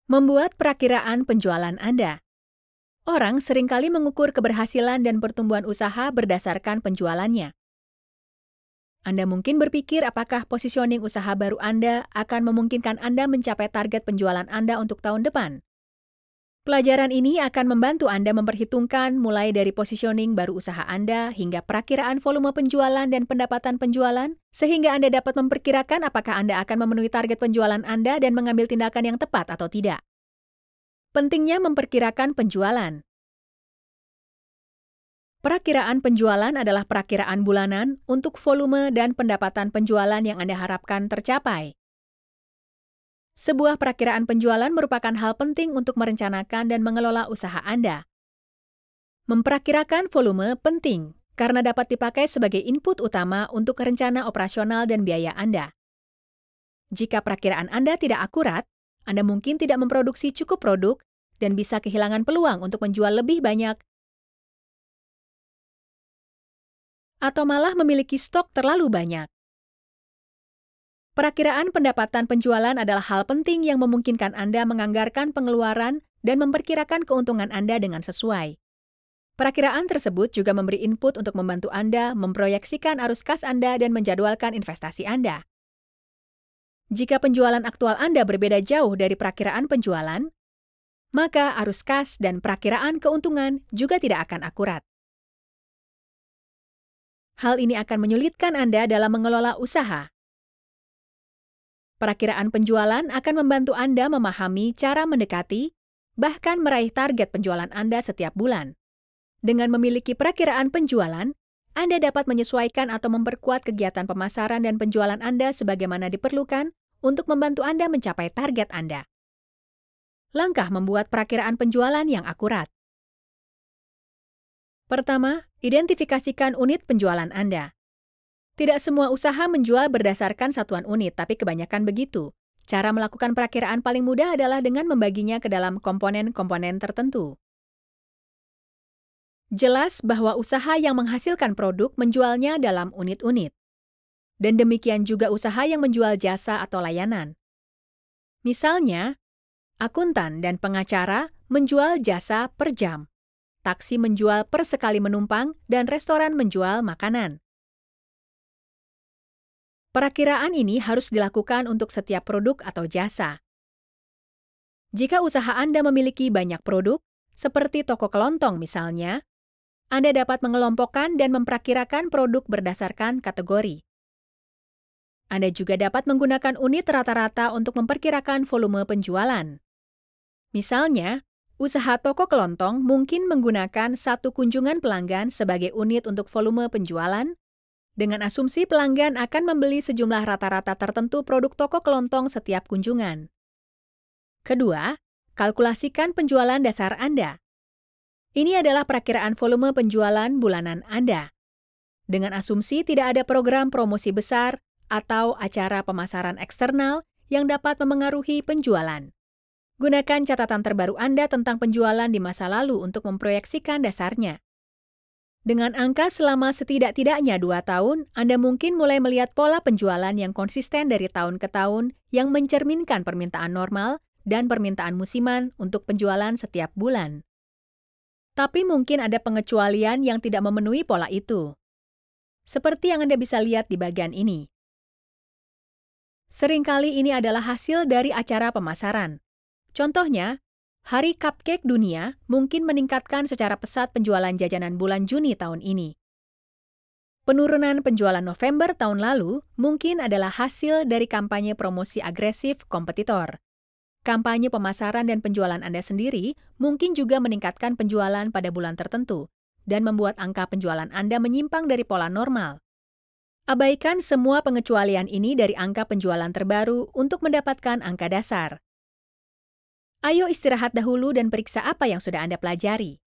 Membuat perakiraan penjualan Anda. Orang seringkali mengukur keberhasilan dan pertumbuhan usaha berdasarkan penjualannya. Anda mungkin berpikir apakah positioning usaha baru Anda akan memungkinkan Anda mencapai target penjualan Anda untuk tahun depan. Pelajaran ini akan membantu Anda memperhitungkan mulai dari positioning baru usaha Anda hingga perakiraan volume penjualan dan pendapatan penjualan, sehingga Anda dapat memperkirakan apakah Anda akan memenuhi target penjualan Anda dan mengambil tindakan yang tepat atau tidak. Pentingnya memperkirakan penjualan. Perakiraan penjualan adalah perakiraan bulanan untuk volume dan pendapatan penjualan yang Anda harapkan tercapai. Sebuah perakiraan penjualan merupakan hal penting untuk merencanakan dan mengelola usaha Anda. Memperakirakan volume penting karena dapat dipakai sebagai input utama untuk rencana operasional dan biaya Anda. Jika perakiraan Anda tidak akurat, Anda mungkin tidak memproduksi cukup produk dan bisa kehilangan peluang untuk menjual lebih banyak atau malah memiliki stok terlalu banyak. Perakiraan pendapatan penjualan adalah hal penting yang memungkinkan Anda menganggarkan pengeluaran dan memperkirakan keuntungan Anda dengan sesuai. Perakiraan tersebut juga memberi input untuk membantu Anda memproyeksikan arus kas Anda dan menjadwalkan investasi Anda. Jika penjualan aktual Anda berbeda jauh dari perakiraan penjualan, maka arus kas dan perakiraan keuntungan juga tidak akan akurat. Hal ini akan menyulitkan Anda dalam mengelola usaha. Perakiraan penjualan akan membantu Anda memahami cara mendekati, bahkan meraih target penjualan Anda setiap bulan. Dengan memiliki perakiraan penjualan, Anda dapat menyesuaikan atau memperkuat kegiatan pemasaran dan penjualan Anda sebagaimana diperlukan untuk membantu Anda mencapai target Anda. Langkah membuat perakiraan penjualan yang akurat. Pertama, identifikasikan unit penjualan Anda. Tidak semua usaha menjual berdasarkan satuan unit, tapi kebanyakan begitu. Cara melakukan perakiraan paling mudah adalah dengan membaginya ke dalam komponen-komponen tertentu. Jelas bahwa usaha yang menghasilkan produk menjualnya dalam unit-unit. Dan demikian juga usaha yang menjual jasa atau layanan. Misalnya, akuntan dan pengacara menjual jasa per jam. Taksi menjual per sekali menumpang dan restoran menjual makanan. Perakiraan ini harus dilakukan untuk setiap produk atau jasa. Jika usaha Anda memiliki banyak produk, seperti toko kelontong misalnya, Anda dapat mengelompokkan dan memperakirakan produk berdasarkan kategori. Anda juga dapat menggunakan unit rata-rata untuk memperkirakan volume penjualan. Misalnya, usaha toko kelontong mungkin menggunakan satu kunjungan pelanggan sebagai unit untuk volume penjualan, dengan asumsi pelanggan akan membeli sejumlah rata-rata tertentu produk toko kelontong setiap kunjungan. Kedua, kalkulasikan penjualan dasar Anda. Ini adalah perakiraan volume penjualan bulanan Anda. Dengan asumsi tidak ada program promosi besar atau acara pemasaran eksternal yang dapat memengaruhi penjualan. Gunakan catatan terbaru Anda tentang penjualan di masa lalu untuk memproyeksikan dasarnya. Dengan angka selama setidak-tidaknya 2 tahun, Anda mungkin mulai melihat pola penjualan yang konsisten dari tahun ke tahun yang mencerminkan permintaan normal dan permintaan musiman untuk penjualan setiap bulan. Tapi mungkin ada pengecualian yang tidak memenuhi pola itu. Seperti yang Anda bisa lihat di bagian ini. Seringkali ini adalah hasil dari acara pemasaran. Contohnya, Hari Cupcake Dunia mungkin meningkatkan secara pesat penjualan jajanan bulan Juni tahun ini. Penurunan penjualan November tahun lalu mungkin adalah hasil dari kampanye promosi agresif kompetitor. Kampanye pemasaran dan penjualan Anda sendiri mungkin juga meningkatkan penjualan pada bulan tertentu dan membuat angka penjualan Anda menyimpang dari pola normal. Abaikan semua pengecualian ini dari angka penjualan terbaru untuk mendapatkan angka dasar. Ayo istirahat dahulu dan periksa apa yang sudah Anda pelajari.